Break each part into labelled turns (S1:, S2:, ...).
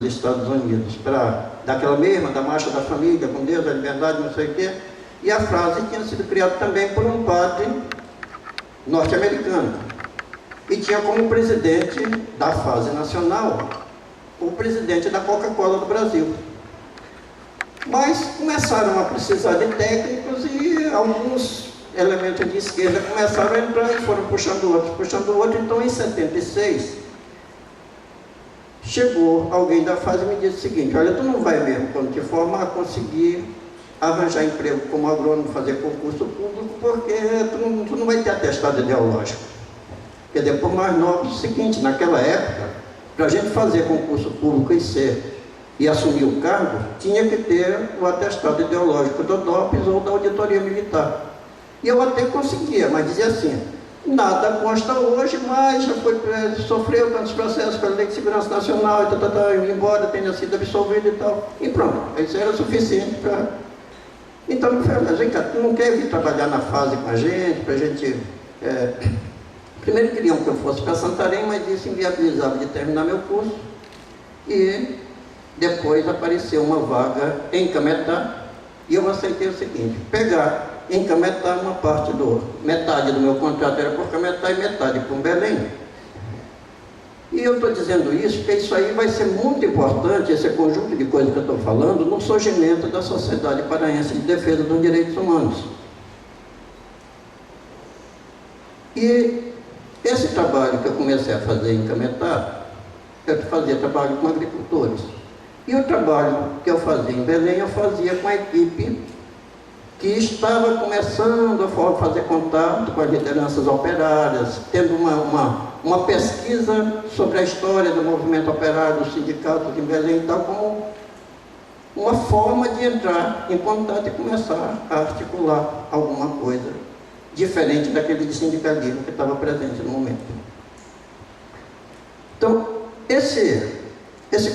S1: Estados Unidos, para daquela mesma, da marcha da família, com Deus, a liberdade, não sei o quê, e a frase tinha sido criada também por um padre norte-americano, e tinha como presidente da fase nacional o presidente da Coca-Cola do Brasil. Mas começaram a precisar de técnicos e alguns elementos de esquerda começaram a entrar e foram puxando outro. Então, em 76, chegou alguém da fase e me disse o seguinte: olha, tu não vai mesmo, quando te formar, conseguir arranjar emprego como agrônomo, fazer concurso público, porque tu não vai ter atestado ideológico. Quer dizer, por mais novo, o seguinte, naquela época, para a gente fazer concurso público e assumir o cargo, tinha que ter o atestado ideológico do DOPS ou da auditoria militar. E eu até conseguia, mas dizia assim: nada consta hoje, mas já foi preso, sofreu tantos processos pela Lei de Segurança Nacional, embora tenha sido absolvido e tal. E pronto, isso era suficiente para... Então, eu falei: mas vem cá, tu não quer vir trabalhar na fase com a gente, para a gente... Primeiro queriam que eu fosse para Santarém, mas isso inviabilizava de terminar meu curso. E depois apareceu uma vaga em Cametá, e eu aceitei o seguinte: pegar em Cametá uma parte metade do meu contrato era por Cametá e metade por Belém. E eu estou dizendo isso porque isso aí vai ser muito importante, esse conjunto de coisas que eu estou falando, no surgimento da Sociedade Paraense de Defesa dos Direitos Humanos. E esse trabalho que eu comecei a fazer em Cametá, eu fazia trabalho com agricultores. E o trabalho que eu fazia em Belém, eu fazia com a equipe que estava começando a fazer contato com as lideranças operárias, tendo uma pesquisa sobre a história do movimento operário, dos sindicatos em Belém e tal, como uma forma de entrar em contato e começar a articular alguma coisa diferente daquele de sindicalismo que estava presente no momento. Então, esse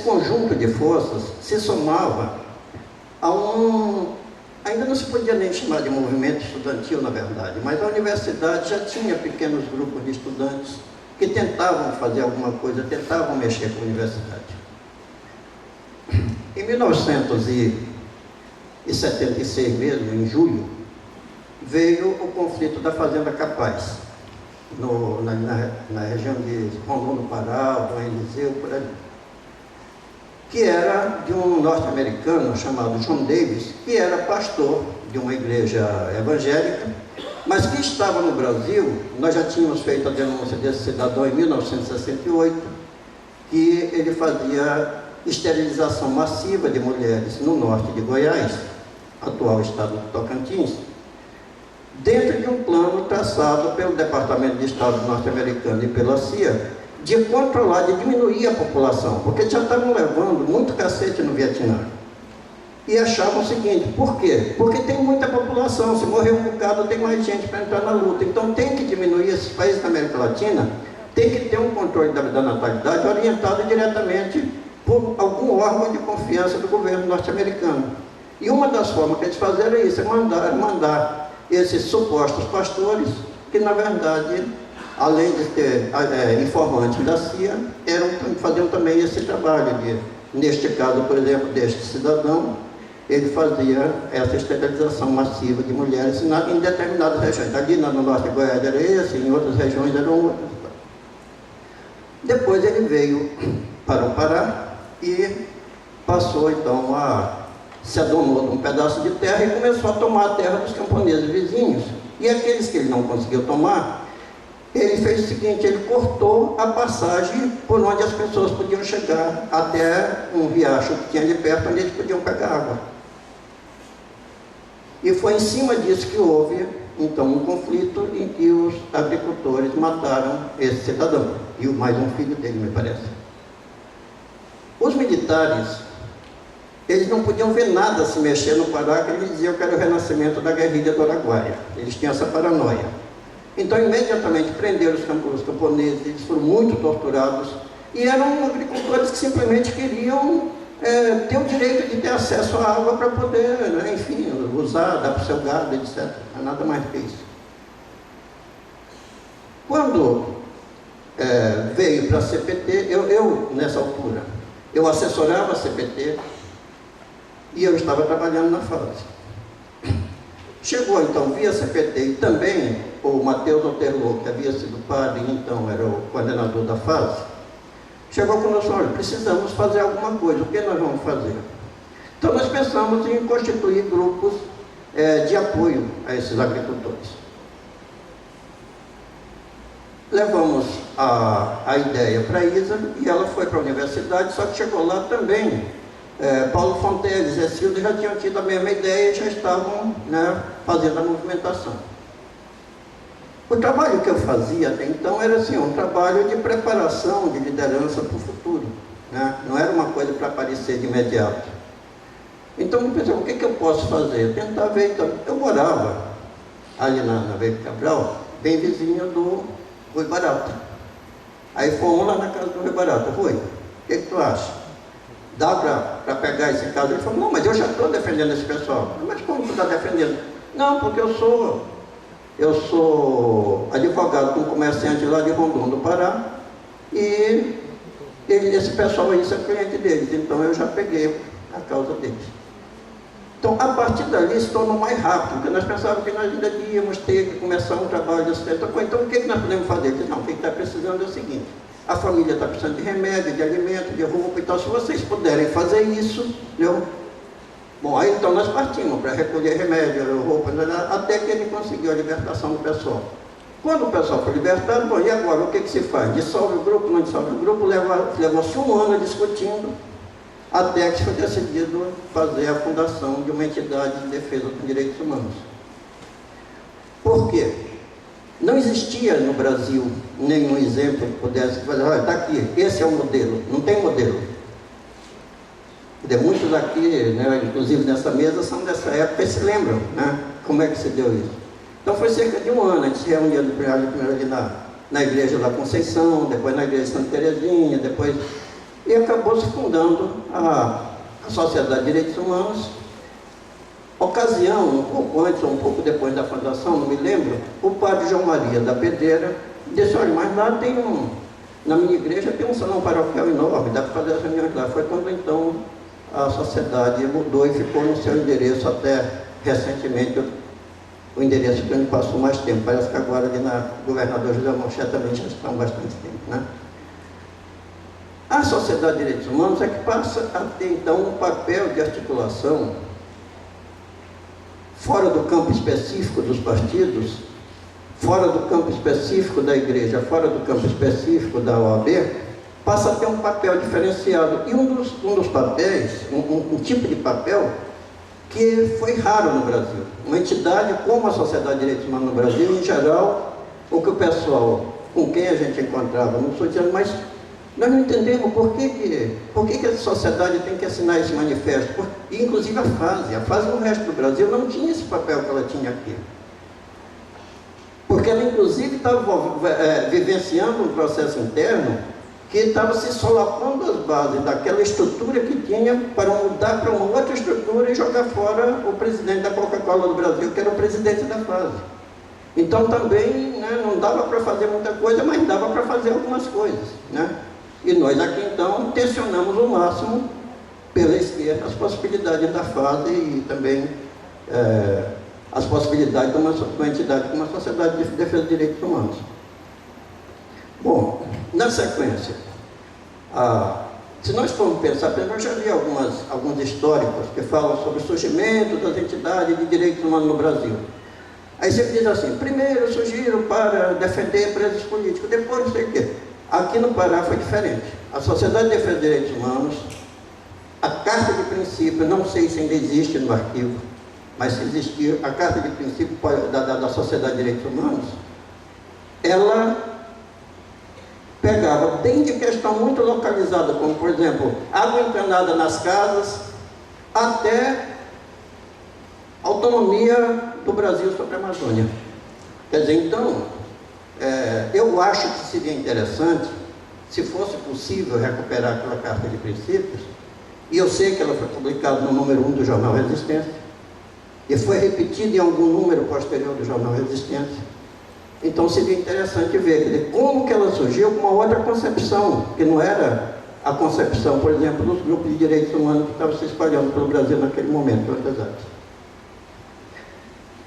S1: conjunto de forças se somava a ainda não se podia nem chamar de movimento estudantil, na verdade, mas a universidade já tinha pequenos grupos de estudantes que tentavam fazer alguma coisa, tentavam mexer com a universidade. Em 1976 mesmo, em julho, veio o conflito da Fazenda Capaz, na região de Rondon do Pará, Bom Eliseu, por ali, que era de um norte-americano chamado John Davis, que era pastor de uma igreja evangélica, mas que estava no Brasil. Nós já tínhamos feito a denúncia desse cidadão em 1968, que ele fazia esterilização massiva de mulheres no norte de Goiás, atual estado do Tocantins, dentro de um plano traçado pelo Departamento de Estado norte-americano e pela CIA, de controlar, de diminuir a população, porque já estavam levando muito cacete no Vietnã. E achavam o seguinte: por quê? Porque tem muita população, se morrer um bocado, tem mais gente para entrar na luta. Então tem que diminuir. Esses países da América Latina tem que ter um controle da natalidade orientado diretamente por algum órgão de confiança do governo norte-americano. E uma das formas que eles faziam era isso: mandar esses supostos pastores, que na verdade, além de ter informantes da CIA, faziam também esse trabalho neste caso, por exemplo, deste cidadão, ele fazia essa esterilização massiva de mulheres em determinadas regiões. Ali no norte de Goiás era esse, em outras regiões eram outras. Depois ele veio para o Pará e passou então se adonou de um pedaço de terra e começou a tomar a terra dos camponeses vizinhos. E aqueles que ele não conseguiu tomar, ele fez o seguinte: ele cortou a passagem por onde as pessoas podiam chegar até um riacho que tinha ali perto, onde eles podiam pegar água. E foi em cima disso que houve, então, um conflito em que os agricultores mataram esse cidadão, e mais um filho dele, me parece. Os militares, eles não podiam ver nada se mexer no Pará, que eles diziam que era o renascimento da guerrilha do Araguaia. Eles tinham essa paranoia. Então, imediatamente prenderam os camponeses, eles foram muito torturados, e eram agricultores que simplesmente queriam ter o direito de ter acesso à água para poder, enfim, usar, dar para o seu gado, etc. Não é nada mais do que isso. Quando veio para a CPT, eu, nessa altura, eu assessorava a CPT e eu estava trabalhando na fase. Chegou então via CPT e também o Matheus Alterlô, que havia sido padre e então era o coordenador da fase, chegou conosco: olha, precisamos fazer alguma coisa, o que nós vamos fazer? Então nós pensamos em constituir grupos de apoio a esses agricultores. Levamos a ideia para a Isa e ela foi para a universidade, só que chegou lá também. Paulo Fonteles e Silvio já tinham tido a mesma ideia e já estavam, né, fazendo a movimentação. O trabalho que eu fazia até então era assim, um trabalho de preparação, de liderança para o futuro, né? Não era uma coisa para aparecer de imediato. Então eu pensei, o que eu posso fazer? Tentar ver. Então, eu morava ali na Veiga Cabral, bem vizinho do Rui Barata. Aí fomos lá na casa do Rui Barata. Rui, o que tu acha? Dá para pegar esse caso? Ele falou: não, mas eu já estou defendendo esse pessoal. Mas como tu está defendendo? Não, porque eu sou advogado de um comerciante lá de Rondon, do Pará, e esse pessoal aí é cliente deles, então eu já peguei a causa deles. Então, a partir dali se tornou mais rápido, porque nós pensávamos que nós ainda íamos ter que começar um trabalho de sustentação. Então, o que nós podemos fazer? Ele disse: não, o que está precisando é o seguinte: a família está precisando de remédio, de alimento, de roupa e tal. Se vocês puderem fazer isso, entendeu? Bom, aí então nós partimos para recolher remédio, roupa, até que ele conseguiu a libertação do pessoal. Quando o pessoal foi libertado, bom, e agora o que se faz? Dissolve o grupo, não dissolve o grupo? Levou-se um ano discutindo, até que foi decidido fazer a fundação de uma entidade de defesa dos direitos humanos. Por quê? Não existia no Brasil nenhum exemplo que pudesse fazer: olha, está aqui, esse é o modelo. Não tem modelo. Muitos aqui, né, inclusive nessa mesa, são dessa época e se lembram, né, como é que se deu isso. Então foi cerca de um ano. A gente se reunia primeiro ali na igreja da Conceição, depois na igreja de Santa Terezinha, depois... E acabou se fundando a Sociedade de Direitos Humanos. Ocasião, um pouco antes ou um pouco depois da fundação, não me lembro, o padre João Maria da Pedreira disse: olha, mas lá tem na minha igreja tem um salão paroquial enorme, dá para fazer as reuniões lá. Foi quando então a sociedade mudou e ficou no seu endereço até recentemente, o endereço que não passou mais tempo. Parece que agora ali na Governador José Monché também já estão bastante tempo, né? A Sociedade de Direitos Humanos é que passa a ter então um papel de articulação fora do campo específico dos partidos, fora do campo específico da igreja, fora do campo específico da OAB, passa a ter um papel diferenciado. E um dos papéis, um tipo de papel que foi raro no Brasil. Uma entidade como a Sociedade de Direitos Humanos no Brasil, em geral, o que o pessoal com quem a gente encontrava não estou dizendo, mas nós não entendemos por que a sociedade tem que assinar esse manifesto. E, inclusive a FASE no resto do Brasil não tinha esse papel que ela tinha aqui. Porque ela, inclusive, estava vivenciando um processo interno que estava se solapando as bases daquela estrutura que tinha para mudar para uma outra estrutura e jogar fora o presidente da Coca-Cola do Brasil, que era o presidente da FASE. Então, também, né, não dava para fazer muita coisa, mas dava para fazer algumas coisas, né? E nós aqui, então, tensionamos o máximo pela esquerda as possibilidades da FASE e também as possibilidades de uma entidade como a Sociedade de Defesa dos Direitos Humanos. Bom, na sequência, se nós formos pensar, eu já vi alguns históricos que falam sobre o surgimento das entidades de direitos humanos no Brasil. Aí sempre diz assim: primeiro surgiram para defender presos políticos, depois não sei o quê. Aqui no Pará foi diferente. A Sociedade de Defesa dos Direitos Humanos, a Carta de Princípio, não sei se ainda existe no arquivo, mas se existir, a Carta de Princípio da Sociedade de Direitos Humanos, ela pegava desde questão muito localizada, como por exemplo, água encanada nas casas, até autonomia do Brasil sobre a Amazônia. Quer dizer, então, eu acho que seria interessante, se fosse possível, recuperar aquela Carta de Princípios, e eu sei que ela foi publicada no número 1 do jornal Resistência, e foi repetida em algum número posterior do jornal Resistência. Então seria interessante ver como que ela surgiu com uma outra concepção, que não era a concepção, por exemplo, dos grupos de direitos humanos que estavam se espalhando pelo Brasil naquele momento,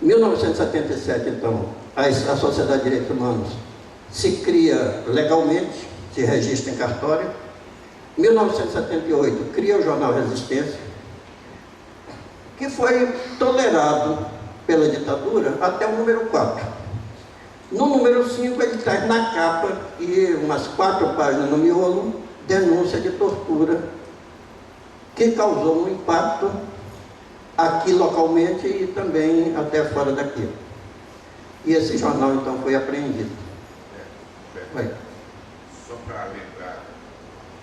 S1: Em 1977, então, a Sociedade de Direitos Humanos se cria legalmente, se registra em cartório. Em 1978, cria o jornal Resistência, que foi tolerado pela ditadura até o número 4. No número 5, ele traz na capa e umas 4 páginas no miolo, denúncia de tortura, que causou um impacto aqui localmente e também até fora daqui. E esse jornal, então, foi apreendido.
S2: Só para lembrar,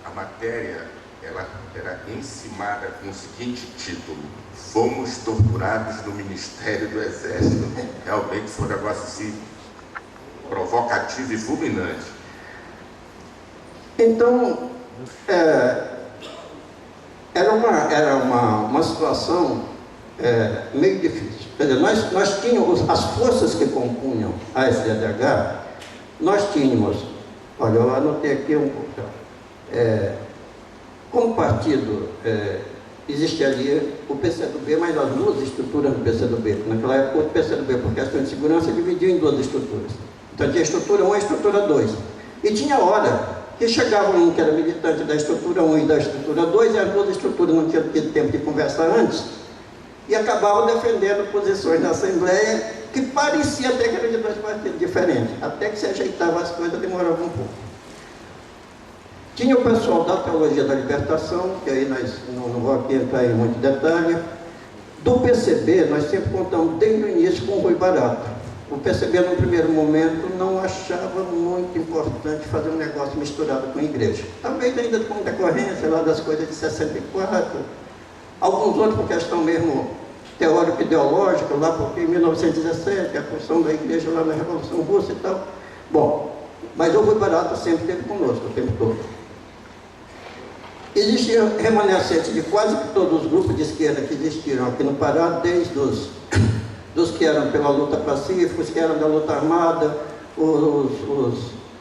S2: a matéria, ela era encimada com o seguinte título: Fomos torturados no Ministério do Exército. Realmente foi um negócio assim, provocativo e fulminante.
S1: Então, era uma situação meio difícil. Quer dizer, nós tínhamos as forças que compunham a SDDH, nós tínhamos, olha, eu anotei aqui um pouco, como partido, existia ali o PCdoB, mas as duas estruturas do PCdoB. Naquela época, o PCdoB, por questão de segurança, dividiu em duas estruturas. Então, tinha a estrutura 1 e a estrutura 2. E tinha hora que chegava um que era militante da estrutura 1 e da estrutura 2, e as duas estruturas não tinham tido tempo de conversar antes, e acabavam defendendo posições na Assembleia que parecia até que eram de dois partidos diferentes. Até que se ajeitava as coisas, demorava um pouco. Tinha o pessoal da Teologia da Libertação, que aí nós não vou aqui entrar em muito detalhe. Do PCB, nós sempre contamos desde o início com o Rui Barata. O PCB, no primeiro momento, não achava muito importante fazer um negócio misturado com a igreja. Talvez ainda com decorrência lá das coisas de 64, alguns outros por questão mesmo teórico-ideológica, lá porque em 1917, a função da igreja lá na Revolução Russa e tal. Bom, mas o Rui Barata sempre esteve conosco o tempo todo. Existia remanescente de quase que todos os grupos de esquerda que existiram aqui no Pará, desde dos que eram pela luta pacífica, os que eram da luta armada,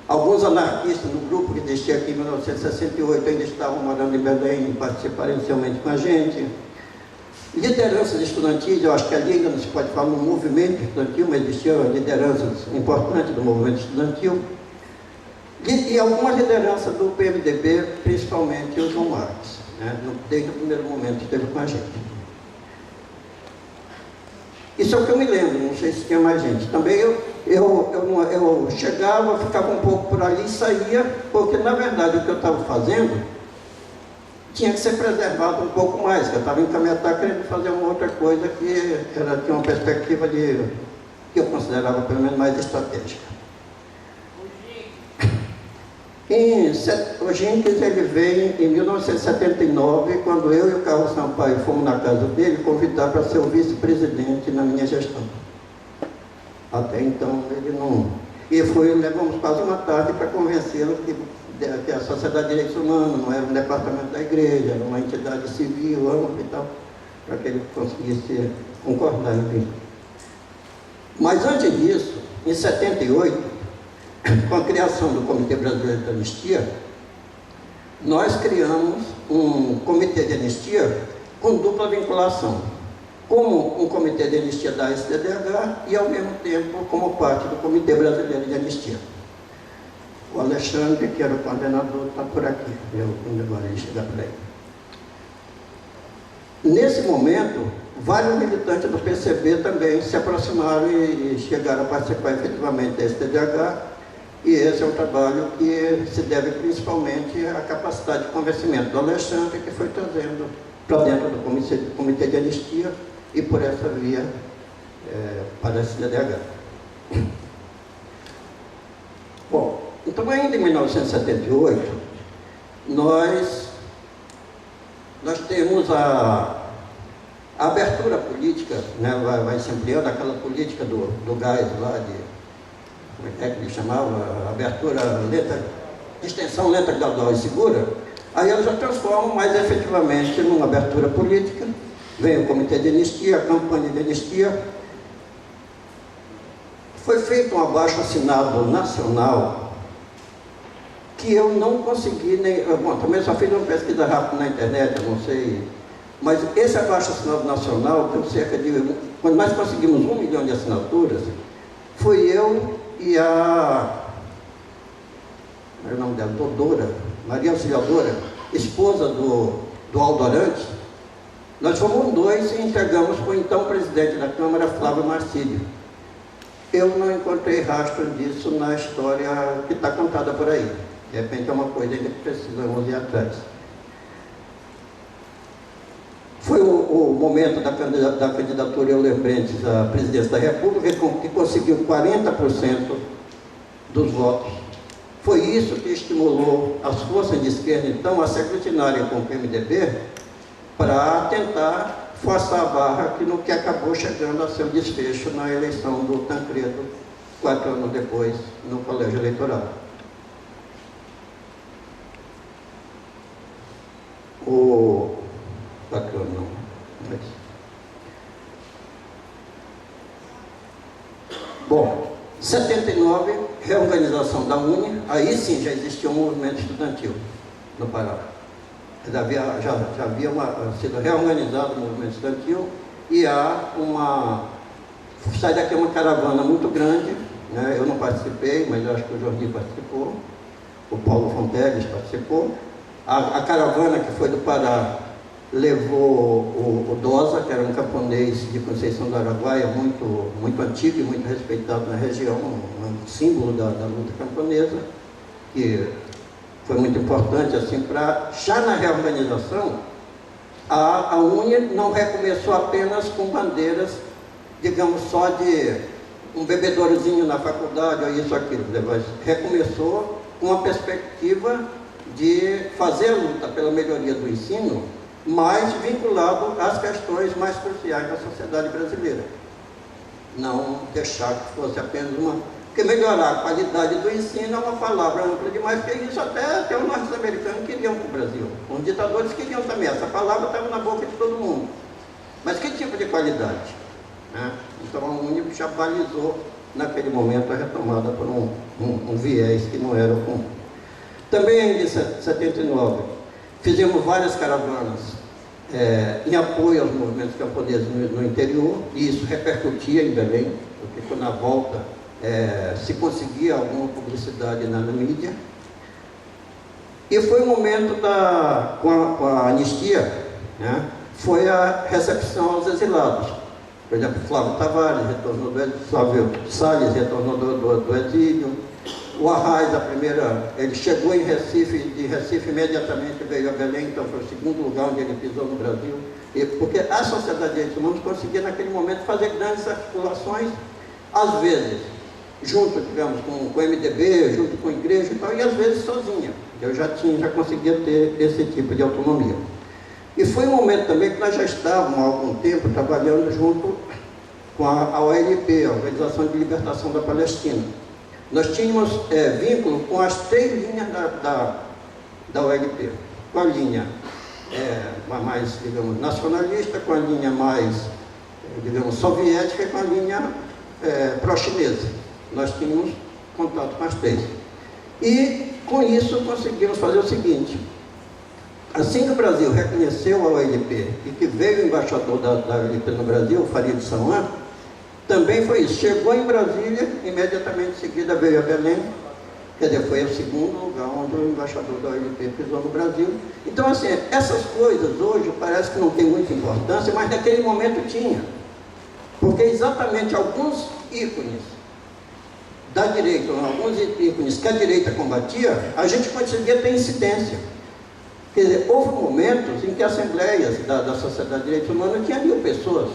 S1: alguns anarquistas no grupo que existia aqui em 1968 ainda estavam morando em Belém e participaram inicialmente com a gente. Lideranças estudantis, eu acho que ali ainda não se pode falar no movimento estudantil, mas existiam lideranças importantes do movimento estudantil. E algumas lideranças do PMDB, principalmente o João Marques, né? Desde o primeiro momento esteve com a gente. Isso é o que eu me lembro, não sei se tinha mais gente. Também eu chegava, ficava um pouco por ali e saía, porque na verdade o que eu estava fazendo tinha que ser preservado um pouco mais, que eu estava encaminhado querendo fazer uma outra coisa que tinha uma perspectiva que eu considerava pelo menos mais estratégica. O Jenkins, ele veio em 1979, quando eu e o Carlos Sampaio fomos na casa dele convidar para ser o vice-presidente na minha gestão. Até então ele não... E levamos quase uma tarde para convencê-lo que a Sociedade de Direitos Humanos não era um departamento da igreja, era uma entidade civil, ampla e tal, para que ele conseguisse concordar, enfim. Mas antes disso, em 78, com a criação do Comitê Brasileiro de Anistia, nós criamos um comitê de anistia com dupla vinculação, como um comitê de anistia da SDDH e, ao mesmo tempo, como parte do Comitê Brasileiro de Anistia. O Alexandre, que era o coordenador, está por aqui, quando agora ele chegar por aí. Nesse momento, vários militantes do PCB também se aproximaram e chegaram a participar efetivamente da SDDH. E esse é um trabalho que se deve principalmente à capacidade de convencimento do Alexandre, que foi trazendo para dentro do Comitê de Anistia e por essa via para a SDDH. Bom, então ainda em 1978, nós temos a abertura política, né, vai se ampliando aquela política do gás lá de... Como é que ele chamava? Abertura lenta, extensão lenta, gradual e segura. Aí elas já transformam mais efetivamente numa abertura política. Vem o Comitê de Anistia, a campanha de anistia. Foi feito um abaixo-assinado nacional que eu não consegui nem... Bom, também só fiz uma pesquisa rápida na internet, eu não sei... Mas esse abaixo-assinado nacional, tem cerca de... Quando nós conseguimos 1 milhão de assinaturas, foi eu e a... Qual é o nome dela? Dodora, Maria Auxiliadora, esposa do Aldo Arantes. Nós fomos 2 e entregamos para o então presidente da Câmara, Flávio Marcílio. Eu não encontrei rastro disso na história que está contada por aí. De repente é uma coisa que precisamos ir atrás. Foi o momento da candidatura Euler Brentes à presidência da República, que conseguiu 40% dos votos. Foi isso que estimulou as forças de esquerda, então, a se aglutinarem com o PMDB para tentar forçar a barra no que acabou chegando a seu desfecho na eleição do Tancredo, 4 anos depois, no colégio eleitoral. Bom, 79, reorganização da UNE, aí sim já existia um movimento estudantil no Pará. Já havia sido reorganizado o movimento estudantil e sai daqui uma caravana muito grande, né? Eu não participei, mas eu acho que o Jordi participou, o Paulo Fonteles participou. A caravana que foi do Pará levou o Dosa, que era um camponês de Conceição do Araguaia, muito antigo e muito respeitado na região, um símbolo da luta camponesa, que foi muito importante, assim, para... Já na reorganização, a UNE não recomeçou apenas com bandeiras, digamos, só de um bebedourozinho na faculdade, ou isso, aquilo, mas recomeçou com a perspectiva de fazer a luta pela melhoria do ensino, mas vinculado às questões mais cruciais da sociedade brasileira. Não deixar que fosse apenas uma... Porque melhorar a qualidade do ensino é uma palavra ampla demais, porque isso até os norte-americanos queriam para o Brasil. Os ditadores queriam também. Essa palavra estava na boca de todo mundo. Mas que tipo de qualidade? Né? Então a UNE já balizou, naquele momento, a retomada por um viés que não era o comum. Também em 79, fizemos várias caravanas em apoio aos movimentos camponeses no interior, e isso repercutia em Belém, porque quando na volta se conseguia alguma publicidade na mídia. E foi o momento com a anistia, né? Foi a recepção aos exilados. Por exemplo, Flávio Tavares retornou Flávio Salles retornou do exílio. O Arraes, ele chegou em Recife, de Recife imediatamente veio a Belém, então foi o segundo lugar onde ele pisou no Brasil, porque a Sociedade de Direitos Humanos conseguia naquele momento fazer grandes articulações, às vezes junto, digamos, com o MDB, junto com a igreja e tal, e às vezes sozinha. Eu já conseguia ter esse tipo de autonomia. E foi um momento também que nós já estávamos há algum tempo trabalhando junto com a OLP, a Organização de Libertação da Palestina. Nós tínhamos vínculo com as 3 linhas da OLP, com a linha mais, digamos, nacionalista, com a linha mais, digamos, soviética e com a linha pró-chinesa. Nós tínhamos contato com as 3. E, com isso, conseguimos fazer o seguinte: assim que o Brasil reconheceu a OLP e que veio o embaixador da OLP no Brasil, Farid Samwan, também foi isso. Chegou em Brasília, imediatamente em seguida veio a Belém, quer dizer, foi o segundo lugar onde o embaixador da OLP pisou no Brasil. Então, assim, essas coisas hoje parece que não tem muita importância, mas naquele momento tinha. Porque exatamente alguns ícones da direita, alguns ícones que a direita combatia, a gente conseguia ter incidência. Quer dizer, houve momentos em que assembleias da Sociedade de Direitos Humanos tinha 1000 pessoas.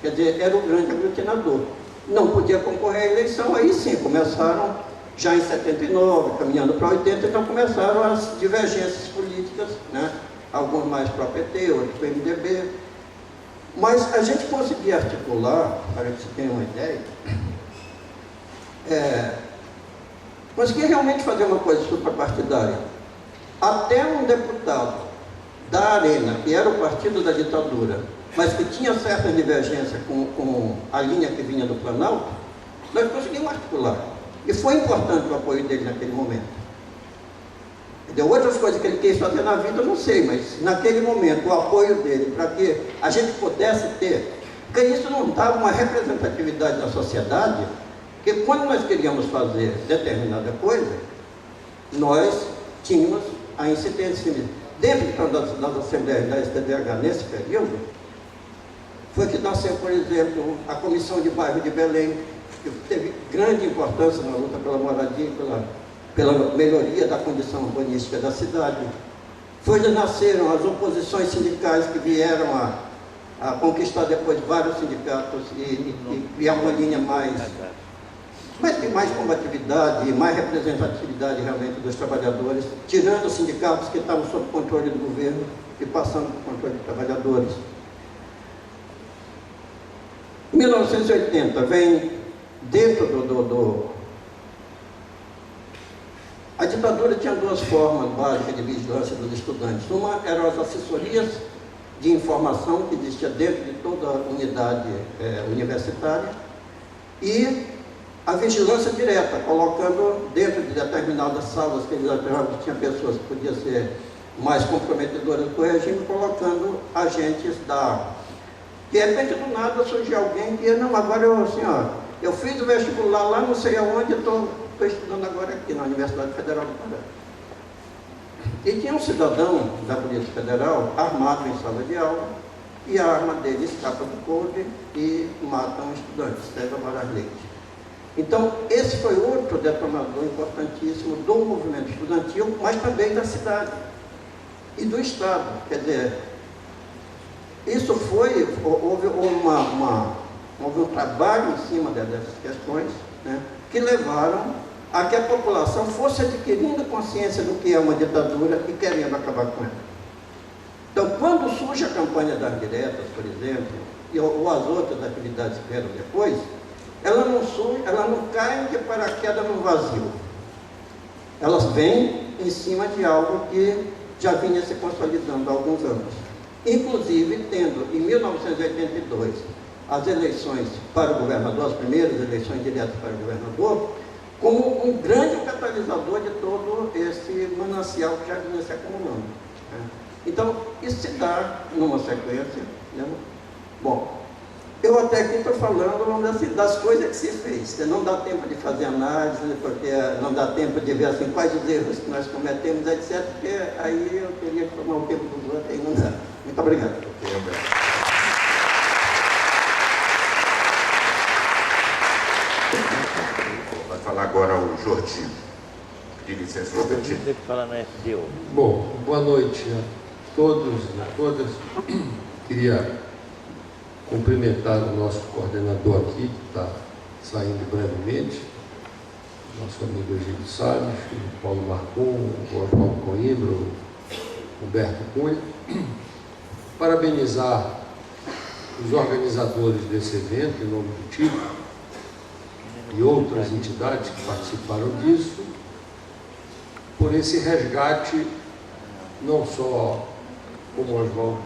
S1: Quer dizer, era o grande aglutinador. Não podia concorrer à eleição, aí sim, começaram, já em 79, caminhando para 80, então começaram as divergências políticas, né? Alguns mais para o PT, outros para o MDB. Mas a gente conseguia articular, para que você tenha uma ideia, conseguia realmente fazer uma coisa suprapartidária. Até um deputado da Arena, que era o partido da ditadura, mas que tinha certa divergência com a linha que vinha do Planalto, nós conseguimos articular. E foi importante o apoio dele naquele momento. Outras coisas que ele quis fazer na vida, eu não sei, mas naquele momento, o apoio dele para que a gente pudesse ter, porque isso não dava uma representatividade da sociedade, porque quando nós queríamos fazer determinada coisa, nós tínhamos a incidência. Dentro então, das assembleias da STDH, nesse período, foi que nasceu, por exemplo, a Comissão de Bairro de Belém, que teve grande importância na luta pela moradia, pela melhoria da condição urbanística da cidade. Foi onde nasceram as oposições sindicais que vieram a conquistar depois vários sindicatos e criar uma linha mais combatividade e mais representatividade realmente dos trabalhadores, tirando os sindicatos que estavam sob controle do governo e passando para o controle dos trabalhadores. Em 1980, vem dentro A ditadura tinha duas formas básicas de vigilância dos estudantes. Uma eram as assessorias de informação que existia dentro de toda a unidade universitária e a vigilância direta, colocando dentro de determinadas salas que eles achavam que tinha pessoas que podiam ser mais comprometedoras com o regime, colocando agentes De repente, do nada, surgiu alguém que, não, agora eu fiz o vestibular lá, não sei aonde, eu estou estudando agora aqui na Universidade Federal do Pará. E tinha um cidadão da Polícia Federal armado em sala de aula, e a arma dele escapa do coldre e mata um estudante, César Moraes Leite. Então, esse foi outro detonador importantíssimo do movimento estudantil, mas também da cidade e do Estado. Quer dizer, isso houve um trabalho em cima dessas questões, né, que levaram a que a população fosse adquirindo consciência do que é uma ditadura e querendo acabar com ela. Então, quando surge a campanha das diretas, por exemplo, ou as outras atividades que vieram depois, ela não cai de paraquedas no vazio. Elas vêm em cima de algo que já vinha se consolidando há alguns anos. Inclusive, tendo, em 1982, as eleições para o governador, as primeiras eleições diretas para o governador, como um grande catalisador de todo esse manancial que já vinha se acumulando. Né? Então, isso se dá numa sequência. Né? Bom, eu até aqui estou falando das coisas que se fez. Não dá tempo de fazer análise, porque não dá tempo de ver assim, quais os erros que nós cometemos, etc. Porque aí eu teria que tomar o tempo dos outros e não dá. Muito obrigado.
S2: Vai falar agora o Jordi. De licença, Jordi.
S3: Bom, boa noite a todos e a todas. Queria cumprimentar o nosso coordenador aqui, que está saindo brevemente, nosso amigo Egídio Salles, o Paulo Marcon, o Oswaldo Coimbra, o Humberto Cunha. Parabenizar os organizadores desse evento, em nome do TIP, e outras entidades que participaram disso, por esse resgate, não só como o Oswaldo